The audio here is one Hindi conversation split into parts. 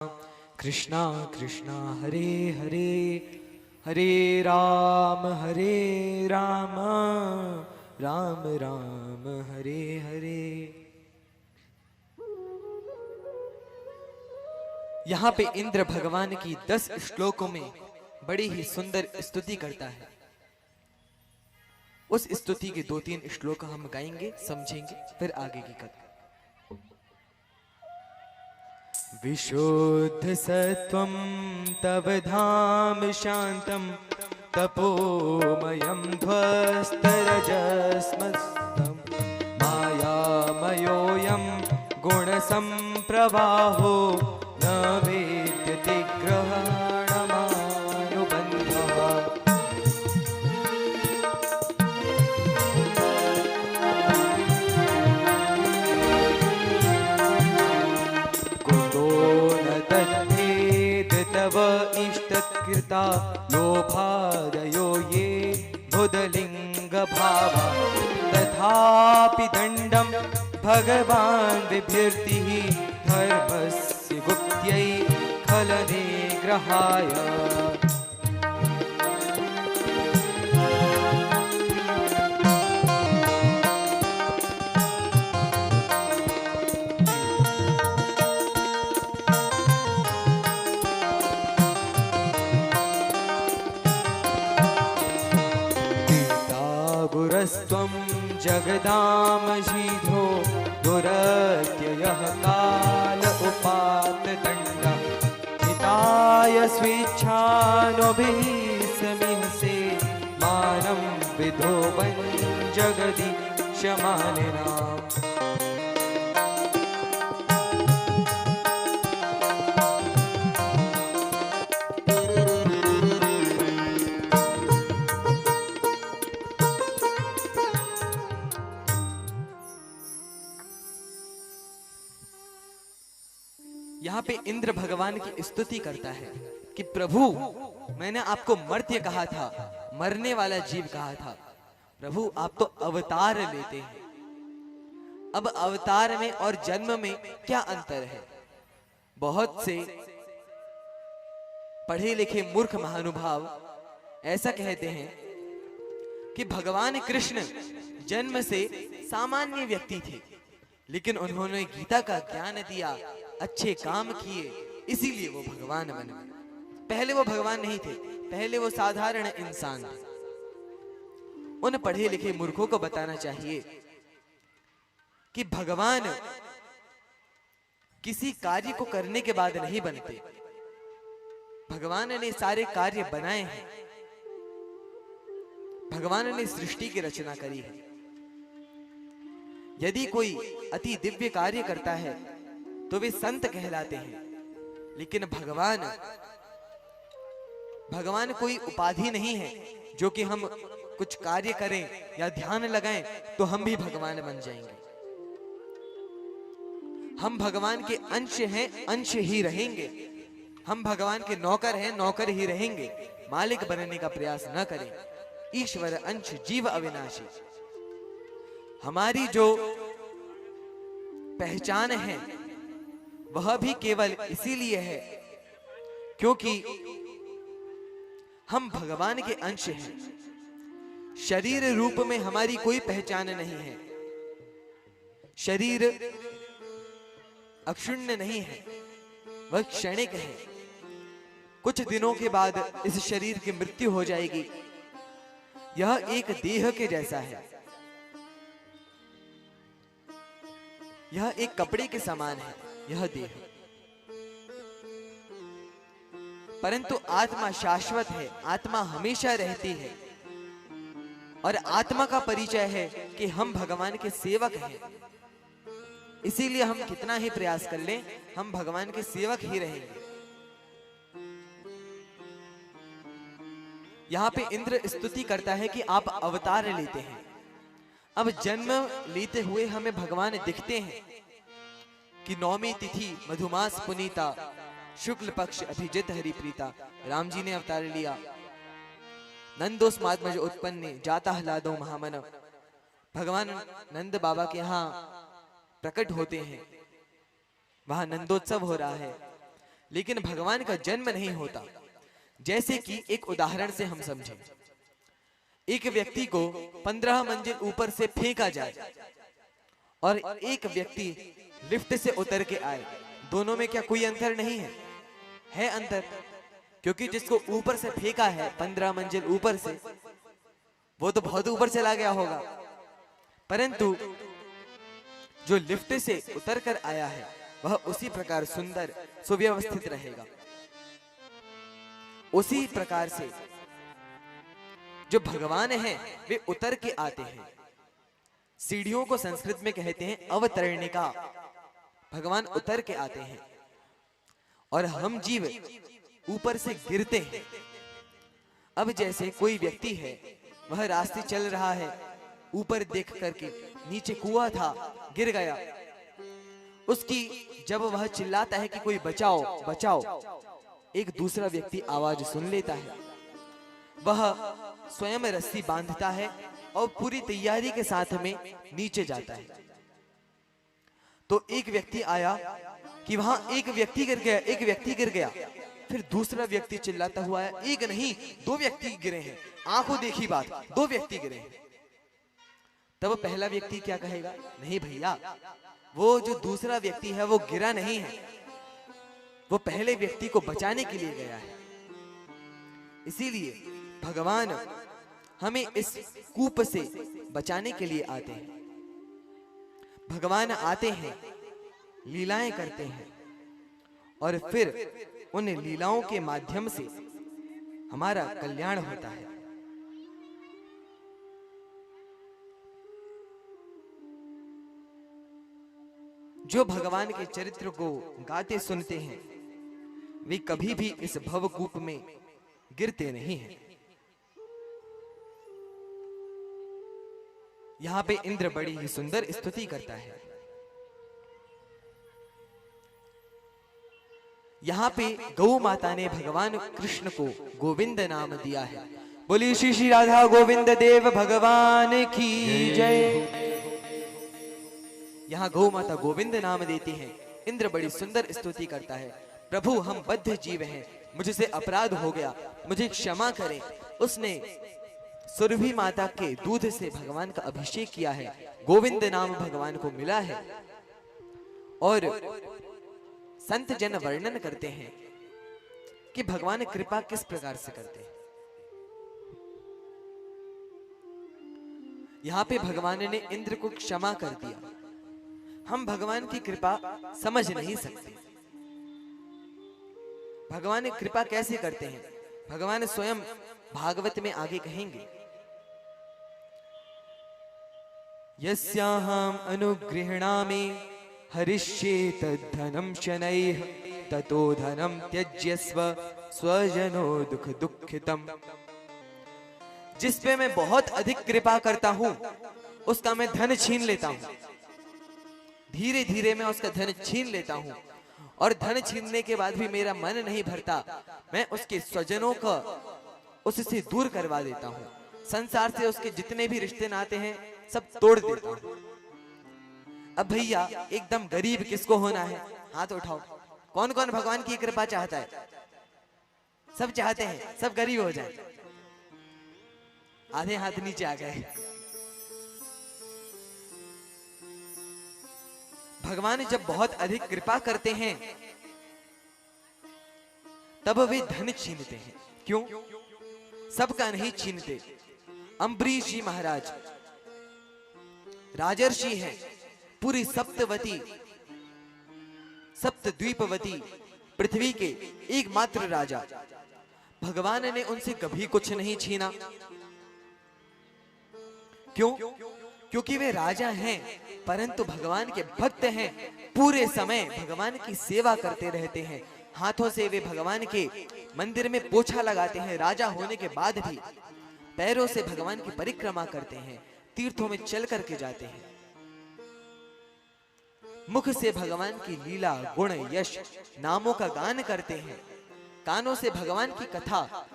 कृष्णा कृष्णा हरे हरे हरे राम राम राम हरे हरे। यहाँ पे इंद्र भगवान की 10 श्लोकों में बड़ी ही सुंदर स्तुति करता है। उस स्तुति के 2-3 श्लोक हम गाएंगे, समझेंगे, फिर आगे की कथा। विशुद्ध सत्वं तव धाम शांतं तपोमयं ध्वस्तरजस्मस्तं मायामयोऽयं गुणसम्प्रवाहो न वेद्यते ग्रहणमानुबन्धः। तव इष्टकृता लोभादयो ये बुधलिङ्गभावा तथापि दण्डं भगवान् बिभ्यर्तिः धर्मस्य गुप्त्यै खलनिग्रहाय। गुरस्त्वं जगदामशीधो दुरत्ययः काल उपात्तदण्डः हिताय स्वेच्छानुभिः समीहसे मानं विधोवन् जगदि क्षमालिनाम्। यहाँ पे इंद्र भगवान की स्तुति करता है कि प्रभु, मैंने आपको मर्त्य कहा था, मरने वाला जीव कहा था। प्रभु, आप तो अवतार लेते हैं। अब अवतार में और जन्म में क्या अंतर है? बहुत से पढ़े लिखे मूर्ख महानुभाव ऐसा कहते हैं कि भगवान कृष्ण जन्म से सामान्य व्यक्ति थे, लेकिन उन्होंने गीता का ज्ञान दिया, अच्छे काम किए, इसीलिए वो भगवान बने। पहले वो भगवान नहीं थे, पहले वो साधारण इंसान थे। उन पढ़े लिखे मूर्खों को बताना चाहिए कि भगवान किसी कार्य को करने के बाद नहीं बनते। भगवान ने सारे कार्य बनाए हैं, भगवान ने सृष्टि की रचना करी है। यदि कोई अति दिव्य कार्य करता है तो वे संत कहलाते हैं, लेकिन भगवान कोई उपाधि नहीं है जो कि हम कुछ कार्य करें या ध्यान लगाएं तो हम भी भगवान बन जाएंगे। हम भगवान के अंश हैं, अंश ही रहेंगे। हम भगवान के नौकर हैं, नौकर ही रहेंगे। मालिक बनने का प्रयास न करें। ईश्वर अंश जीव अविनाशी। हमारी जो पहचान है वह भी केवल इसीलिए है क्योंकि हम भगवान के अंश हैं। शरीर रूप में हमारी कोई पहचान नहीं है। शरीर अक्षुण्ण नहीं है, वह क्षणिक है। कुछ दिनों के बाद इस शरीर की मृत्यु हो जाएगी। यह एक देह के जैसा है, यह एक कपड़े के समान है, यह देह। परंतु आत्मा शाश्वत है, आत्मा हमेशा रहती है। और आत्मा का परिचय है कि हम भगवान के सेवक हैं। इसीलिए हम कितना ही प्रयास कर लें, हम भगवान के सेवक ही रहेंगे। यहाँ पे इंद्र स्तुति करता है कि आप अवतार लेते हैं। अब जन्म लेते हुए हमें भगवान दिखते हैं कि नौमी तिथि मधुमास पुनीता शुक्ल पक्ष अभिजित हरिप्रीता। राम जी ने अवतार लिया। नंदोस्माद उत्पन्ने जाता हलादो महामन। भगवान नंद बाबा के यहाँ प्रकट होते हैं, वहां नंदोत्सव हो रहा है। लेकिन भगवान का जन्म नहीं होता। जैसे कि एक उदाहरण से हम समझें, एक व्यक्ति को 15 मंजिल ऊपर से फेंका जाए और एक व्यक्ति लिफ्ट से उतर के आए, दोनों में क्या कोई अंतर नहीं है? है अंतर, क्योंकि जिसको ऊपर से फेंका है 15 मंजिल ऊपर से, वो तो बहुत ऊपर चला गया होगा, परंतु जो लिफ्ट से उतर कर आया है वह उसी प्रकार सुंदर सुव्यवस्थित रहेगा। उसी प्रकार से जो भगवान हैं वे उतर के आते हैं। सीढ़ियों को संस्कृत में कहते हैं अवतरणिका। भगवान उतर के आते हैं और हम जीव ऊपर से गिरते हैं। अब जैसे कोई व्यक्ति है, वह रास्ते चल रहा है, ऊपर देख करके नीचे कुआं था, गिर गया। उसकी जब वह चिल्लाता है कि कोई बचाओ बचाओ, एक दूसरा व्यक्ति आवाज सुन लेता है, वह स्वयं रस्सी बांधता है और पूरी तैयारी के साथ में नीचे जाता है। तो एक व्यक्ति आया कि वहां एक व्यक्ति गिर गया, एक व्यक्ति गिर गया। फिर दूसरा व्यक्ति चिल्लाता हुआ है, एक नहीं 2 व्यक्ति गिरे हैं, आंखों देखी बात, 2 व्यक्ति गिरे हैं। तब पहला व्यक्ति क्या कहेगा? नहीं भैया, वो जो दूसरा व्यक्ति है वो गिरा नहीं है, वो पहले व्यक्ति को बचाने के लिए गया है। इसीलिए भगवान हमें इस कूप से बचाने के लिए आते हैं। भगवान आते हैं, लीलाएं करते हैं और फिर उन लीलाओं के माध्यम से हमारा कल्याण होता है। जो भगवान के चरित्र को गाते सुनते हैं वे कभी भी इस भवकूप में गिरते नहीं हैं। यहां पे इंद्र बड़ी ही सुंदर स्तुति करता है। यहाँ पे गौ माता ने भगवान कृष्ण को गोविंद नाम दिया है। बोली श्री श्री राधा गोविंद देव भगवान की जय। यहाँ गौ माता गोविंद नाम देती हैं। इंद्र बड़ी सुंदर स्तुति करता है, प्रभु हम बद्ध जीव हैं, मुझसे अपराध हो गया, मुझे क्षमा करें। उसने सुरभि माता के दूध से भगवान का अभिषेक किया है, गोविंद नाम भगवान को मिला है। और संत जन वर्णन करते हैं कि भगवान कृपा किस प्रकार से करते हैं। यहां पे भगवान ने इंद्र को क्षमा कर दिया। हम भगवान की कृपा समझ नहीं सकते। भगवान कृपा कैसे करते हैं? भगवान स्वयं भागवत में आगे कहेंगे, यस्याहं अनुगृह्णामि हरिष्ये तद्धनं शनैः ततो धनं त्यज्यस्व स्वजनो दुख दुःखितम्। जिस पे मैं बहुत अधिक कृपा करता हूं उसका मैं धन छीन लेता हूं। धीरे धीरे मैं उसका धन छीन लेता हूं और धन छीनने के बाद भी मेरा मन नहीं भरता। मैं उसके स्वजनों को उससे दूर करवा देता हूं। संसार से उसके जितने भी रिश्ते नाते हैं सब तोड़ देता हूं। अब भैया एकदम गरीब किसको होना है? हाथ उठाओ। कौन कौन भगवान की कृपा चाहता है? सब चाहते हैं सब गरीब हो जाए। आधे हाथ नीचे आ गए। भगवान जब बहुत अधिक कृपा करते हैं तब वे धन छीनते हैं। क्यों? सबका नहीं छीनते। अम्बरीश जी महाराज राजर्षि हैं, पूरी सप्तवती सप्तद्वीपवती पृथ्वी के एकमात्र राजा। भगवान ने उनसे कभी कुछ नहीं छीना। क्यों? क्योंकि वे राजा हैं परंतु भगवान के भक्त हैं। पूरे समय भगवान की सेवा करते रहते हैं। हाथों से वे भगवान के मंदिर में पोछा लगाते हैं। राजा होने के बाद भी पैरों से भगवान की परिक्रमा करते हैं, तीर्थों में चल करके जाते हैं। मुख से भगवान की लीला गुण यश नामों का गान करते हैं। कानों से भगवान की कथा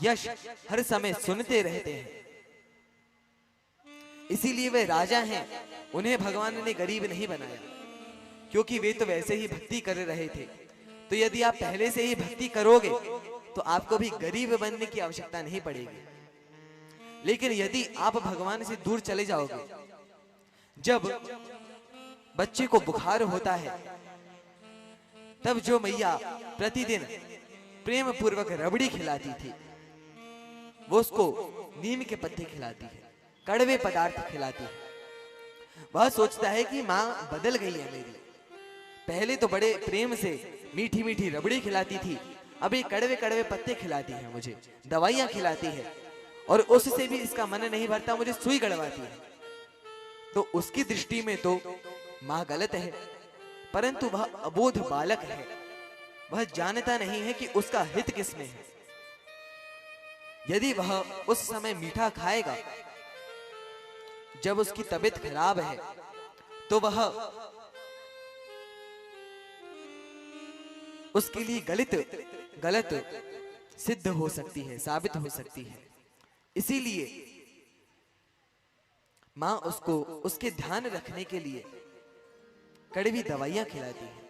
यश हर समय सुनते रहते हैं। इसीलिए वे राजा हैं। उन्हें भगवान ने गरीब नहीं बनाया, क्योंकि वे तो वैसे ही भक्ति कर रहे थे। तो यदि आप पहले से ही भक्ति करोगे तो आपको भी गरीब बनने की आवश्यकता नहीं पड़ेगी। लेकिन यदि आप भगवान से दूर चले जाओगे, जब बच्चे को बुखार होता है तब जो मैया प्रतिदिन प्रेम पूर्वक रबड़ी खिलाती थी, वो उसको नीम के पत्ते खिलाती है, कड़वे पदार्थ खिलाती है। वह सोचता है कि माँ बदल गई है मेरी, पहले तो बड़े प्रेम से मीठी मीठी रबड़ी खिलाती थी, अभी कड़वे कड़वे पत्ते खिलाती है, मुझे दवाइयां खिलाती है, और उससे भी इसका मन नहीं भरता, मुझे सुई गड़वाती है। तो उसकी दृष्टि में तो माँ गलत है, परंतु वह अबोध बालक है, वह जानता नहीं है कि उसका हित किसमें है। यदि वह उस समय मीठा खाएगा जब उसकी तबीयत खराब है, तो वह उसके लिए गलत सिद्ध हो सकती है, साबित हो सकती है। इसीलिए मां उसको उसके ध्यान रखने के लिए कड़वी दवाइयां खिलाती है,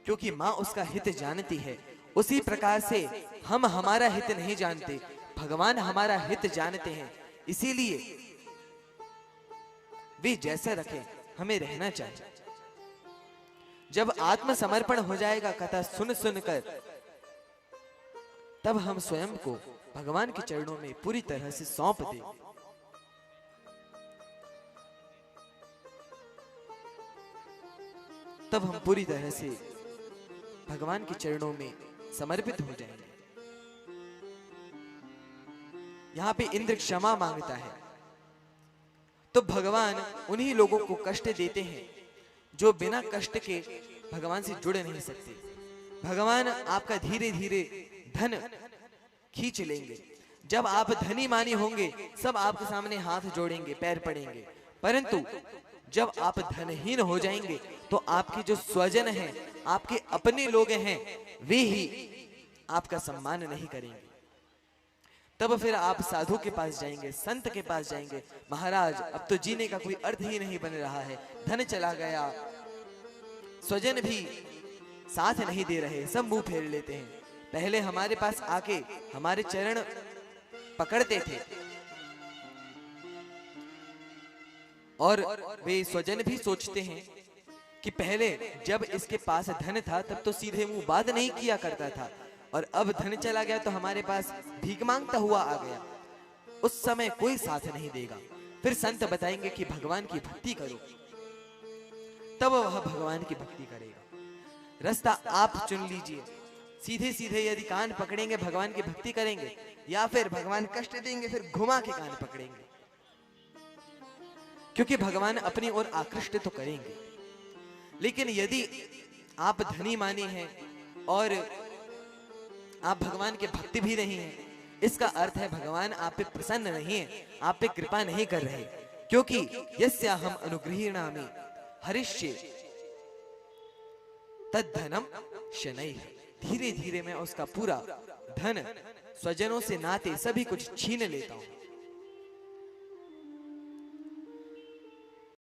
क्योंकि मां उसका हित जानती है। उसी प्रकार से हम हमारा हित नहीं जानते, भगवान हमारा हित जानते हैं, इसीलिए वे जैसा रखें हमें रहना चाहिए। जब आत्मसमर्पण हो जाएगा कथा सुन सुनकर, तब हम स्वयं को भगवान के चरणों में पूरी तरह से सौंप दें। तब हम पूरी तरह से भगवान के चरणों में समर्पित हो जाएंगे। यहां पे इंद्र क्षमा मांगता है, तो भगवान उन्हीं लोगों को कष्ट देते हैं जो बिना कष्ट के भगवान से जुड़ नहीं सकते। भगवान आपका धीरे धीरे धन खींच लेंगे। जब आप धनी मानी होंगे, सब आपके सामने हाथ जोड़ेंगे, पैर पड़ेंगे, परंतु जब आप धनहीन हो जाएंगे तो आपके जो स्वजन हैं, आपके अपने लोग हैं, वे ही आपका सम्मान नहीं करेंगे। तब फिर आप साधु के पास जाएंगे, संत के पास जाएंगे, महाराज अब तो जीने का कोई अर्थ ही नहीं बन रहा है, धन चला गया, स्वजन भी साथ नहीं दे रहे, सब मुंह फेर लेते हैं। पहले हमारे पास आके हमारे चरण पकड़ते थे, और वे स्वजन भी सोचते हैं कि पहले जब इसके पास धन था तब तो सीधे मुंह बात नहीं किया करता था, और अब धन चला गया तो हमारे पास भीख मांगता हुआ आ गया, उस समय कोई साथ नहीं देगा। फिर संत बताएंगे कि भगवान की भक्ति करो, तब वह भगवान की भक्ति करेगा। रास्ता आप चुन लीजिए, सीधे सीधे यदि कान पकड़ेंगे भगवान की भक्ति करेंगे, या फिर भगवान कष्ट देंगे फिर घुमा के कान पकड़ेंगे, क्योंकि भगवान अपनी ओर आकृष्ट तो करेंगे। लेकिन यदि आप धनी मानी हैं और आप भगवान के भक्ति भी नहीं है, इसका अर्थ है भगवान आप पे प्रसन्न नहीं है, आप पे कृपा नहीं कर रहे, क्योंकि यस्याहम अनुगृहीणामि हरिष्ये तद्धनम शनैः। धीरे धीरे मैं उसका पूरा धन, स्वजनों से नाते सभी कुछ छीन लेता हूं।